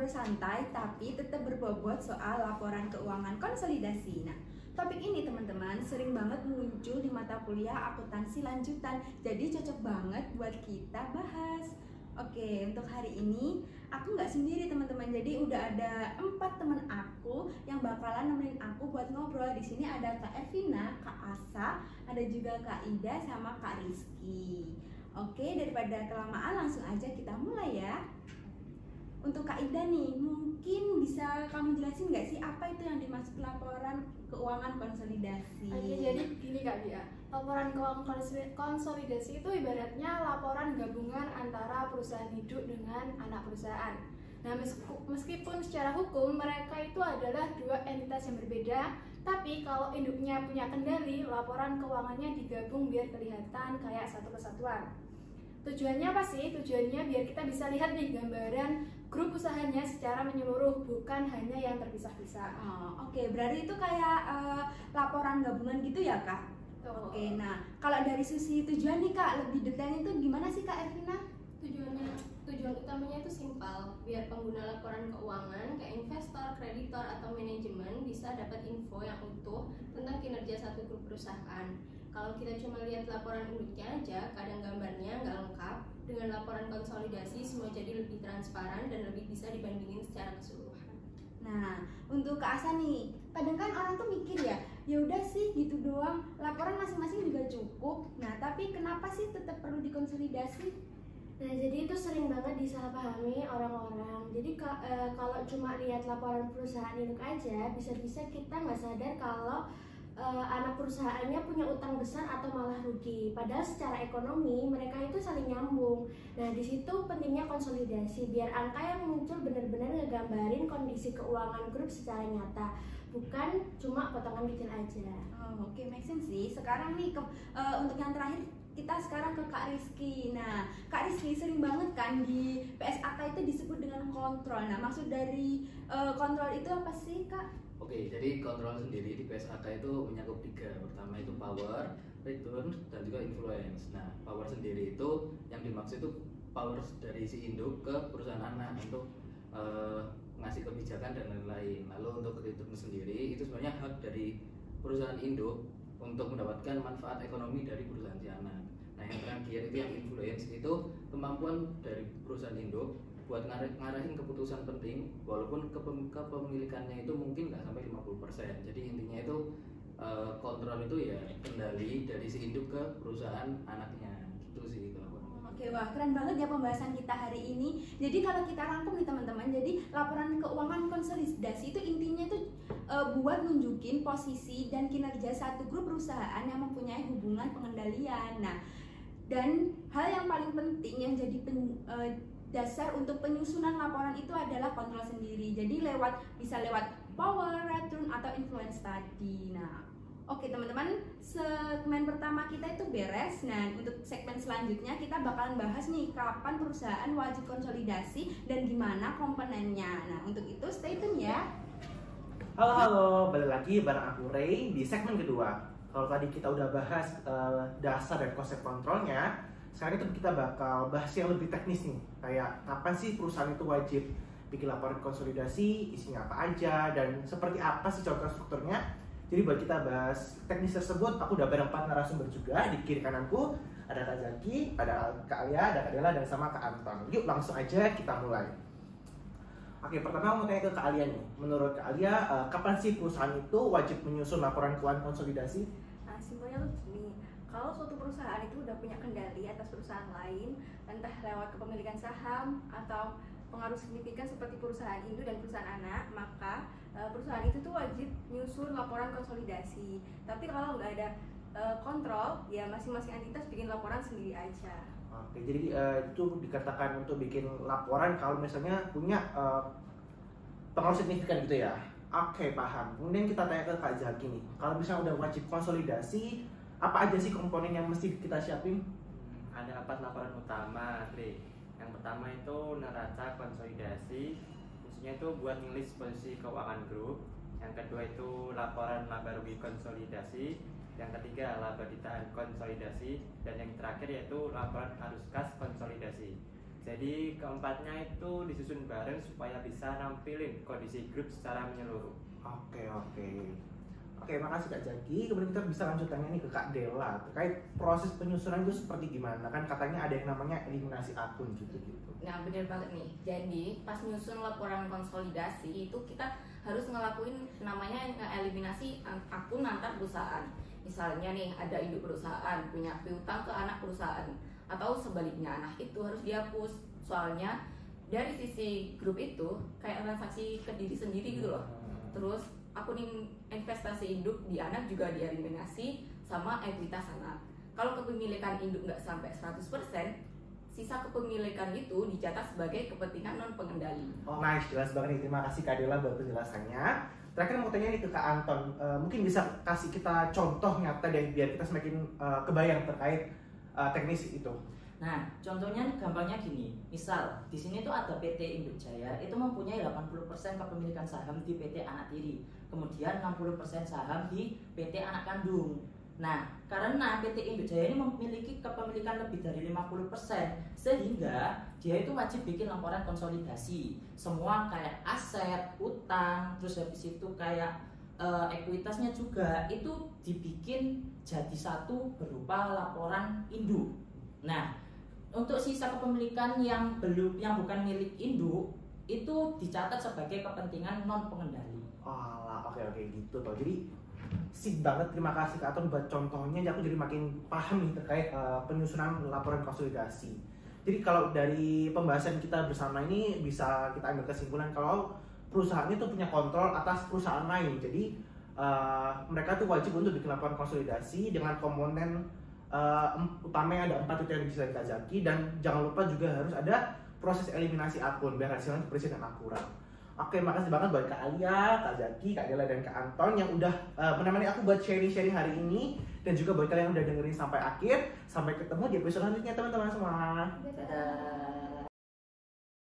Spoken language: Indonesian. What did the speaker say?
ngobrol santai tapi tetap berbobot soal laporan keuangan konsolidasi. Nah, topik ini teman-teman sering banget muncul di mata kuliah akuntansi lanjutan, jadi cocok banget buat kita bahas. Oke, untuk hari ini aku nggak sendiri teman-teman, jadi udah ada 4 teman aku yang bakalan nemenin aku buat ngobrol. Di sini ada Kak Evina, Kak Asa, ada juga Kak Ida sama Kak Rizky. Oke, daripada kelamaan langsung aja kita mulai ya. Untuk Kak Ida nih, mungkin bisa kamu jelasin nggak sih apa itu yang dimaksud laporan keuangan konsolidasi? Oke, jadi gini Kak Bia, laporan keuangan konsolidasi itu ibaratnya laporan gabungan antara perusahaan induk dengan anak perusahaan. Nah, meskipun secara hukum mereka itu adalah dua entitas yang berbeda, tapi kalau induknya punya kendali, laporan keuangannya digabung biar kelihatan kayak satu kesatuan. Tujuannya apa sih? Tujuannya biar kita bisa lihat nih gambaran grup usahanya secara menyeluruh, bukan hanya yang terpisah-pisah. Oke, berarti itu kayak laporan gabungan gitu ya Kak? Oke, nah kalau dari sisi tujuan nih Kak, lebih detailnya itu gimana sih Kak Ervina? Tujuan utamanya itu simpel, biar pengguna laporan keuangan kayak investor, kreditor, atau manajemen bisa dapat info yang utuh tentang kinerja satu grup perusahaan. Kalau kita cuma lihat laporan induknya aja, kadang gambarnya nggak lengkap. Dengan laporan konsolidasi, semua jadi lebih transparan dan lebih bisa dibandingin secara keseluruhan. Nah, untuk Kak Asa nih, kadang kan orang tuh mikir ya udah sih gitu doang, laporan masing-masing juga cukup. Nah, tapi kenapa sih tetap perlu dikonsolidasi? Nah, jadi itu sering banget disalahpahami orang-orang. Jadi kalau cuma lihat laporan perusahaan induk aja, bisa-bisa kita nggak sadar kalau anak perusahaannya punya utang besar atau malah rugi. Padahal secara ekonomi mereka itu saling nyambung. Nah, di situ pentingnya konsolidasi biar angka yang muncul benar-benar ngegambarin kondisi keuangan grup secara nyata, bukan cuma potongan kecil aja. Oke, make sense sih. Sekarang nih untuk yang terakhir kita sekarang ke Kak Rizky. Nah, Kak Rizky sering banget kan di PSAK itu disebut dengan kontrol. Nah, maksud dari kontrol itu apa sih Kak? Oke, jadi kontrol sendiri di PSAK itu mencakup 3. Pertama itu power, return, dan juga influence. Nah, power sendiri itu yang dimaksud itu power dari si induk ke perusahaan anak untuk ngasih kebijakan dan lain-lain. Lalu untuk return sendiri itu sebenarnya hak dari perusahaan induk untuk mendapatkan manfaat ekonomi dari perusahaan si anak. Nah, yang terakhir itu yang influence, itu kemampuan dari perusahaan induk buat ngarahin keputusan penting walaupun kepemilikannya itu mungkin nggak sampai 50%. Jadi intinya itu kontrol itu ya kendali dari si induk ke perusahaan anaknya gitu sih itu. Oke, wah keren banget ya pembahasan kita hari ini. Jadi kalau kita rangkum nih teman-teman, jadi laporan keuangan konsolidasi itu intinya itu buat nunjukin posisi dan kinerja satu grup perusahaan yang mempunyai hubungan pengendalian. Nah, dan hal yang paling penting yang jadi dasar untuk penyusunan laporan itu adalah kontrol sendiri. Jadi bisa lewat power, return, atau influence tadi. Nah, oke teman-teman, segmen pertama kita itu beres. Nah, untuk segmen selanjutnya kita bakalan bahas nih kapan perusahaan wajib konsolidasi dan gimana komponennya. Nah, untuk itu stay tune ya. Halo, balik lagi bareng aku Ray di segmen kedua. Kalau tadi kita udah bahas dasar dan konsep kontrolnya, sekarang itu kita bakal bahas yang lebih teknis nih. Kayak kapan sih perusahaan itu wajib bikin laporan konsolidasi, isinya apa aja, dan seperti apa sih contoh strukturnya. Jadi buat kita bahas teknis tersebut, aku udah bareng 4 narasumber juga. Di kiri kananku ada Kak Zaki, ada Kak Alia, ada Kak Dela, dan sama Kak Anton. Yuk langsung aja kita mulai. Oke, pertama aku mau tanya ke Kak Alia nih. Menurut Kak Alia, kapan sih perusahaan itu wajib menyusun laporan keuangan konsolidasi? Nah, simpelnya tuh gini. Kalau suatu perusahaan itu udah punya kendali atas perusahaan lain, entah lewat kepemilikan saham atau pengaruh signifikan seperti perusahaan induk dan perusahaan anak, maka perusahaan itu tuh wajib nyusun laporan konsolidasi. Tapi kalau nggak ada kontrol, ya masing-masing entitas bikin laporan sendiri aja. Oke, jadi itu dikatakan untuk bikin laporan kalau misalnya punya pengaruh signifikan gitu ya. Oke, paham. Kemudian kita tanya ke Kak Zaki nih. Kalau misalnya udah wajib konsolidasi, apa aja sih komponen yang mesti kita siapin? Ada 4 laporan utama, Tri. Yang pertama itu neraca konsolidasi, khususnya itu buat ngelis posisi keuangan grup. Yang kedua itu laporan laba rugi konsolidasi. Yang ketiga laba ditahan konsolidasi. Dan yang terakhir yaitu laporan arus kas konsolidasi. Jadi keempatnya itu disusun bareng supaya bisa nampilin kondisi grup secara menyeluruh. Oke, makasih Kak Jaki. Kemudian kita bisa lanjut tanya nih ke Kak Dela terkait proses penyusunan itu seperti gimana? Kan katanya ada yang namanya eliminasi akun gitu. Nah bener banget nih, jadi pas nyusun laporan konsolidasi itu kita harus ngelakuin namanya eliminasi akun antar perusahaan. Misalnya nih ada induk perusahaan punya piutang ke anak perusahaan atau sebaliknya, nah itu harus dihapus. Soalnya dari sisi grup itu kayak transaksi ke diri sendiri gitu loh. Terus akun investasi induk di anak juga dieliminasi sama ekuitas anak. Kalau kepemilikan induk nggak sampai 100%, sisa kepemilikan itu dicatat sebagai kepentingan non pengendali. Oh nice, jelas banget nih. Terima kasih Kak Dela buat penjelasannya. Terakhir mau tanya nih ke Kak Anton, mungkin bisa kasih kita contoh nyata deh biar kita semakin kebayang terkait teknis itu. Nah, contohnya gampangnya gini. Misal, di sini tuh ada PT Induk Jaya, itu mempunyai 80% kepemilikan saham di PT Anak Tiri. Kemudian 60% saham di PT Anak Kandung. Nah, karena PT Induk Jaya ini memiliki kepemilikan lebih dari 50%, sehingga dia itu wajib bikin laporan konsolidasi. Semua kayak aset, utang, terus habis itu kayak ekuitasnya juga itu dibikin jadi satu berupa laporan induk. Nah, untuk sisa kepemilikan yang bukan milik induk itu dicatat sebagai kepentingan non pengendali. Oke gitu toh. Jadi sip banget, terima kasih Kak Anton buat contohnya. Aku jadi makin paham nih terkait penyusunan laporan konsolidasi. Jadi kalau dari pembahasan kita bersama ini bisa kita ambil kesimpulan kalau perusahaan itu punya kontrol atas perusahaan lain. Jadi mereka tuh wajib untuk bikin laporan konsolidasi dengan komponen utamanya ada 4 itu yang bisa Kak Jaki, dan jangan lupa juga harus ada proses eliminasi akun biar hasilnya presisi dan akurat. Oke, makasih banget buat Kak Alia, Kak Jaki, Kak Dela, dan Kak Anton yang udah menemani aku buat sharing-sharing hari ini, dan juga buat kalian yang udah dengerin sampai akhir. Sampai ketemu di episode selanjutnya teman-teman semua. Dadah.